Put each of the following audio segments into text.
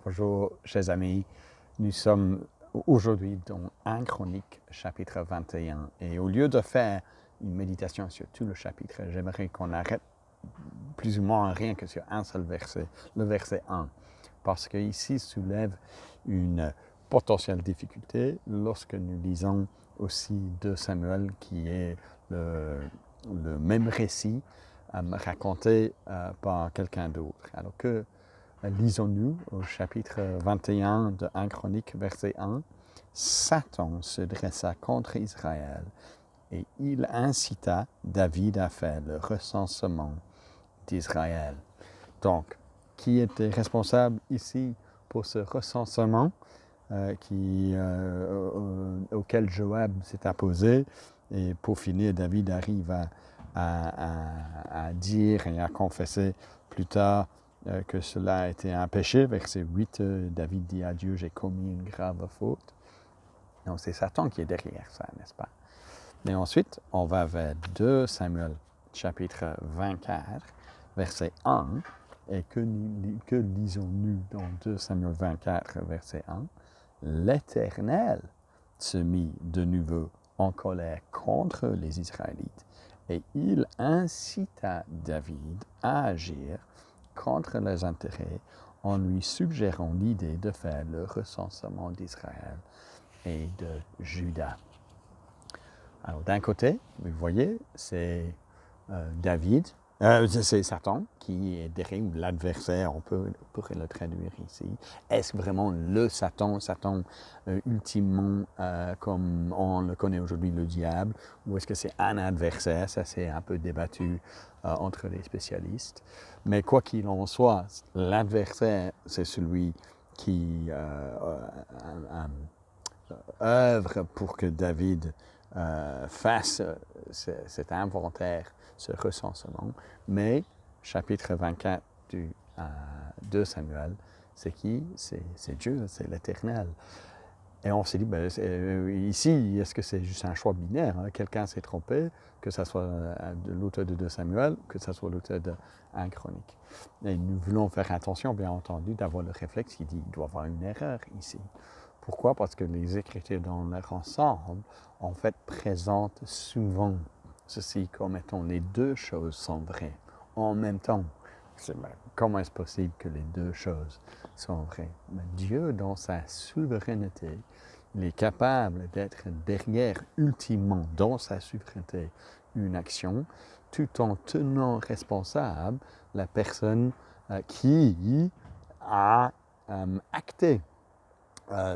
Bonjour, chers amis. Nous sommes aujourd'hui dans 1 Chronique, chapitre 21. Et au lieu de faire une méditation sur tout le chapitre, j'aimerais qu'on arrête plus ou moins rien que sur un seul verset, le verset 1. Parce qu'ici soulève une potentielle difficulté lorsque nous lisons aussi 2 Samuel, qui est le même récit raconté par quelqu'un d'autre. Alors que lisons-nous au chapitre 21 de 1 Chronique, verset 1. Satan se dressa contre Israël et il incita David à faire le recensement d'Israël. Donc, qui était responsable ici pour ce recensement auquel Joab s'est opposé? Et pour finir, David arrive à dire et à confesser plus tard que cela a été un péché. Verset 8, David dit à Dieu, j'ai commis une grave faute. Donc c'est Satan qui est derrière ça, n'est-ce pas? Mais ensuite, on va vers 2 Samuel, chapitre 24, verset 1. Et que lisons-nous dans 2 Samuel 24, verset 1? L'Éternel se mit de nouveau en colère contre les Israélites et il incita David à agir contre leurs intérêts en lui suggérant l'idée de faire le recensement d'Israël et de Juda. Alors d'un côté, vous voyez, c'est c'est Satan qui est derrière, ou l'adversaire, on pourrait le traduire ici. Est-ce vraiment le Satan ultimement, comme on le connaît aujourd'hui, le diable, ou est-ce que c'est un adversaire? Ça, c'est un peu débattu entre les spécialistes. Mais quoi qu'il en soit, l'adversaire, c'est celui qui œuvre pour que David fasse cet inventaire, ce recensement. Mais, chapitre 24 du 2 Samuel, c'est qui? C'est Dieu, c'est l'Éternel. Et on s'est dit, ici, est-ce que c'est juste un choix binaire? Quelqu'un s'est trompé, que ce soit l'auteur de 2 Samuel, que ce soit l'auteur de 1 Chronique. Et nous voulons faire attention, bien entendu, d'avoir le réflexe qui dit qu'il doit y avoir une erreur ici. Pourquoi? Parce que les Écritures dans leur ensemble, en fait, présentent souvent ceci comme étant les deux choses sont vraies en même temps. Comment est-ce possible que les deux choses sont vraies? Mais Dieu, dans sa souveraineté, il est capable d'être derrière, ultimement, dans sa souveraineté, une action, tout en tenant responsable la personne qui a acté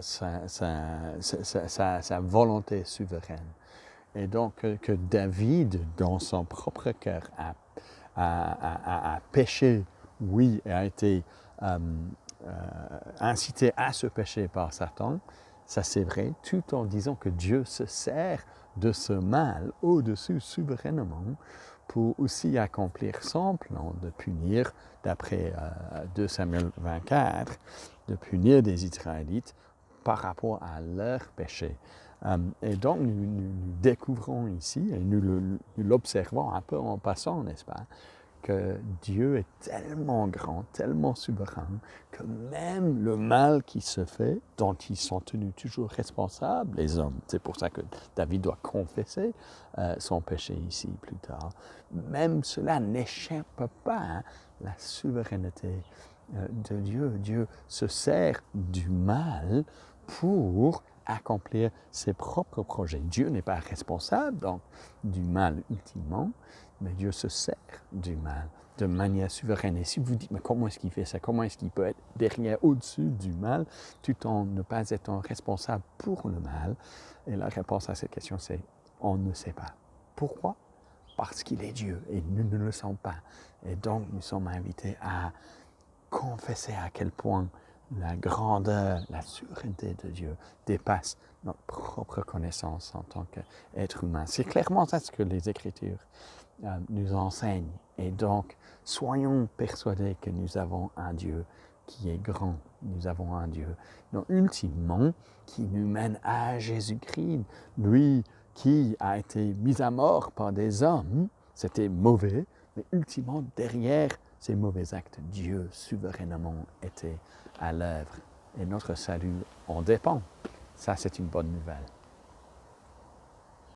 sa volonté souveraine. Et donc que David, dans son propre cœur, a péché, oui, et a été incité à ce péché par Satan, ça c'est vrai, tout en disant que Dieu se sert de ce mal au-dessus souverainement pour aussi accomplir son plan de punir, d'après 2 Samuel 24, de punir des Israélites par rapport à leur péché. Et donc, nous découvrons ici, et nous l'observons un peu en passant, n'est-ce pas, que Dieu est tellement grand, tellement souverain, que même le mal qui se fait, dont ils sont tenus toujours responsables, les hommes, c'est pour ça que David doit confesser son péché ici plus tard, même cela n'échappe pas à la souveraineté de Dieu. Dieu se sert du mal pour accomplir ses propres projets. Dieu n'est pas responsable donc, du mal ultimement, mais Dieu se sert du mal de manière souveraine. Et si vous dites, mais comment est-ce qu'il fait ça? Comment est-ce qu'il peut être derrière, au-dessus du mal, tout en ne pas étant responsable pour le mal? Et la réponse à cette question, c'est on ne sait pas. Pourquoi? Parce qu'il est Dieu et nous ne le sommes pas. Et donc, nous sommes invités à confesser à quel point la grandeur, la souveraineté de Dieu dépasse notre propre connaissance en tant qu'être humain. C'est clairement ça ce que les Écritures nous enseignent. Et donc, soyons persuadés que nous avons un Dieu qui est grand. Nous avons un Dieu, donc ultimement, qui nous mène à Jésus-Christ. Lui qui a été mis à mort par des hommes, c'était mauvais, mais ultimement, derrière ces mauvais actes, Dieu souverainement était à l'œuvre et notre salut en dépend. Ça, c'est une bonne nouvelle.